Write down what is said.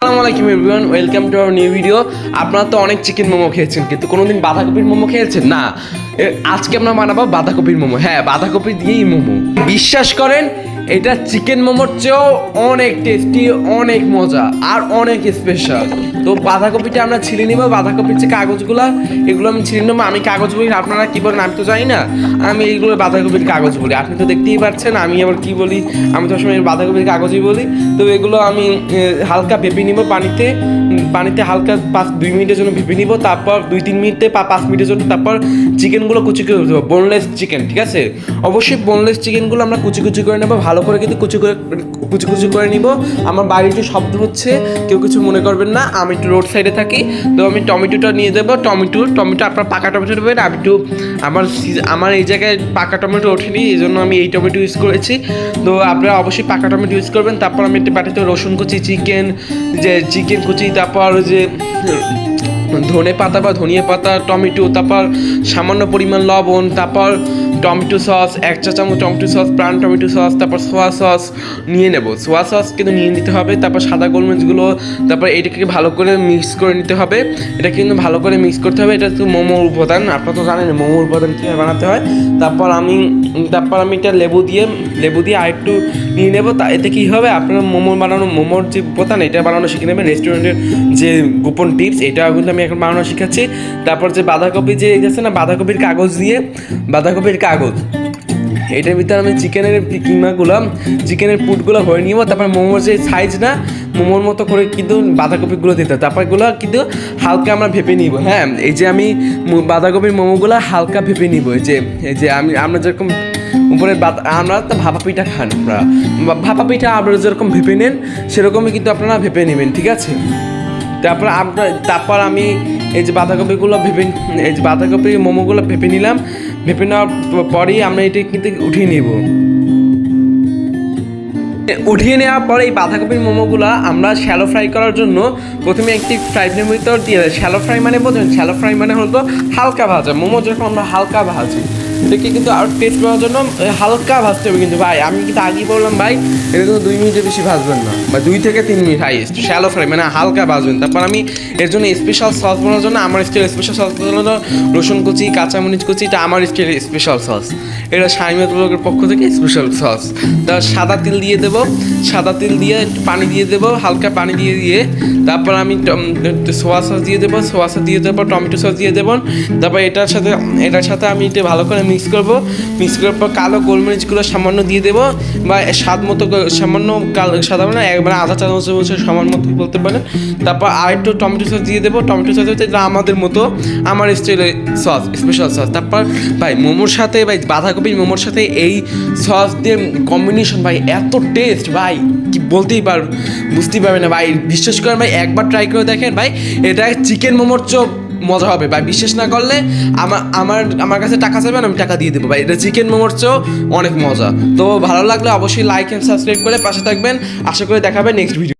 আসসালামু আলাইকুম everyone, welcome to our new video. আপনারা তো অনেক চিকেন মোমো খেয়েছেন, কিন্তু কোনোদিন বাঁধাকপির মোমো খেয়েছেন না? আজকে আমরা বানাবো বাঁধাকপির মোমো। হ্যাঁ, বাঁধাকপি দিয়েই মোমো। বিশ্বাস করেন, এটা চিকেন মোমোর চেয়েও অনেক টেস্টি, অনেক মজা আর অনেক স্পেশাল। তো বাঁধাকপিটা আমরা ছিলে নিব। বাঁধাকপির যে কাগজগুলো, এগুলো আমি ছিলে নেবো। আমি কাগজ বলি, আপনারা কি বলেন আমি তো জানি না। আমি এইগুলো বাঁধাকপির কাগজ বলি, আপনি তো দেখতেই পাচ্ছেন। আমি আবার কি বলি, আমি তো সময় বাঁধাকপির কাগজই বলি। তো এগুলো আমি হালকা ভেপে নিব পানিতে হালকা 2 মিনিটের জন্য ভেপে নিব। তারপর 2-3 মিনিটে 5 মিনিটের জন্য তারপর চিকেনগুলো কুচি করে দেবো। বোনলেস চিকেন, ঠিক আছে? অবশ্যই বোনলেস চিকেনগুলো আমরা কুচি কুচি করে নেবো, ভালো করে কিন্তু কুচি কুচি করে নিব। আমার বাড়িতে শব্দ হচ্ছে, কেউ কিছু মনে করবেন না, আমি একটু রোড সাইডে থাকি। তো আমি টমেটোটা নিয়ে দেবো। টমেটো আপনার পাকা টমেটো দেবেন। আমি একটু আমার এই জায়গায় পাকা টমেটো ওঠেনি, এই জন্য আমি এই টমেটো ইউজ করেছি। তো আপনারা অবশ্যই পাকা টমেটো ইউজ করবেন। তারপর আমি একটু বাটিতে রসুন কুচি, চিকেন কুচি, তারপর যে ধনে পাতা বা ধনিয়া পাতা, টমেটো, তারপর সামান্য পরিমাণ লবণ, তারপর টমেটো সস 1 চা চামচ, টমেটো সস, প্রাণ টমেটো সস, তারপর সোয়া সস নিয়ে নেব। সোয়া সস কিন্তু নিয়ে নিতে হবে। তারপর সাদা গোলমরিচগুলো, তারপর এটাকে ভালো করে মিক্স করে নিতে হবে। এটা কিন্তু ভালো করে মিক্স করতে হবে। এটা তো মোমোর উপাদান, আপনারা তো জানেন মোমোর উপাদান কীভাবে বানাতে হয়। তারপর আমি এটা লেবু দিয়ে আরেকটু নিয়ে নেবো। এতে কী হবে, আপনারা মোমোর যে উপাদান, এটা বানানো শিখে নেবেন। রেস্টুরেন্টের যে গোপন টিপস, এটা কিন্তু আমি এখন বানানো শিখাচ্ছি। তারপর যে বাঁধাকপি যে আছে না, বাঁধাকপির কাগজ, এটার ভিতরে আমি চিকেনের পুটগুলো ভরে নিব। তারপর মোমোর যে সাইজ না, মোমোর মতো করে কিন্তু বাঁধাকপিগুলো দিতে হবে। তারপর এগুলো কিন্তু হালকা আমরা ভেপে নিব। হ্যাঁ, এই যে আমি বাঁধাকপির মোমোগুলো হালকা ভেপে নিব। এই যে আমরা যেরকম উপরে আমরা তো ভাপা পিঠা খান, ভাপা পিঠা আপনারা যেরকম ভেপে নেন, সেরকমই কিন্তু আপনারা ভেপে নেবেন, ঠিক আছে? তারপর আমি এই যে বাঁধাকপির মোমোগুলো ভেপে নিলাম। ভেপে নেওয়ার পরেই আমরা এটা কিন্তু উঠিয়ে নেওয়ার পরে এই বাঁধাকপির মোমোগুলো আমরা শ্যালো ফ্রাই করার জন্য প্রথমে একটি ফ্রাই প্যানের ভিতর দিয়ে দেয়। শ্যালো ফ্রাই মানে বোঝেন? শ্যালো ফ্রাই মানে হলো হালকা ভাজা। মোমো যেরকম আমরা হালকা ভাজি, এটাকে কিন্তু আরও টেস্ট পাওয়ার জন্য হালকা ভাজতে হবে। কিন্তু ভাই, আমি কিন্তু আগেই বললাম ভাই, এটা কিন্তু 2 মিনিটের বেশি ভাজবেন না, বা 2 থেকে 3 মিনিট হাইয়েস্ট শ্যালো ফ্রাই, মানে হালকা ভাজবেন। তারপর আমি এর জন্য স্পেশাল সস বানানোর জন্য, আমার স্টাইল স্পেশাল সস বানানো, রসুন কুচি, কাঁচামরিচ কুচি, এটা আমার স্টাইল স্পেশাল সস। এটা শামিয়াত ব্লগের পক্ষ থেকে স্পেশাল সস। তার সাদা তিল দিয়ে দেবো, একটু পানি দিয়ে দেবো, হালকা পানি দিয়ে তারপর আমি সোয়া সস দিয়ে দেবো, টমেটো সস দিয়ে দেবো। তারপর এটার সাথে আমি এটা ভালো করে মিক্স করার পর কালো গোলমরিচগুলো সামান্য দিয়ে দেবো, বা স্বাদ মতো সামান্য সাদা মানে একবারে আধা চামচ সামান্য মতো বলতে পারেন। তারপর আরেকটু টমেটো সস দিয়ে দেবো। টমেটো সস হচ্ছে আমাদের মতো, আমার স্টাইলের সস, স্পেশাল সস। তারপর ভাই বাঁধাকপির মোমোর সাথে এই সস দিয়ে কম্বিনেশন ভাই, এত টেস্ট ভাই, কি বুঝতেই পারবে না ভাই। বিশ্বাস করেন ভাই, একবার ট্রাই করে দেখেন ভাই, এটা চিকেন মোমোর চেয়েও মজা হবে ভাই। বিশ্বাস না করলে আমার কাছে টাকা চাইবেন, আমি টাকা দিয়ে দেবো ভাই। এটা চিকেন মোমোর চেয়েও অনেক মজা। তো ভালো লাগলে অবশ্যই লাইক অ্যান্ড সাবস্ক্রাইব করে পাশে থাকবেন। আশা করে দেখাবেন নেক্সট ভিডিও।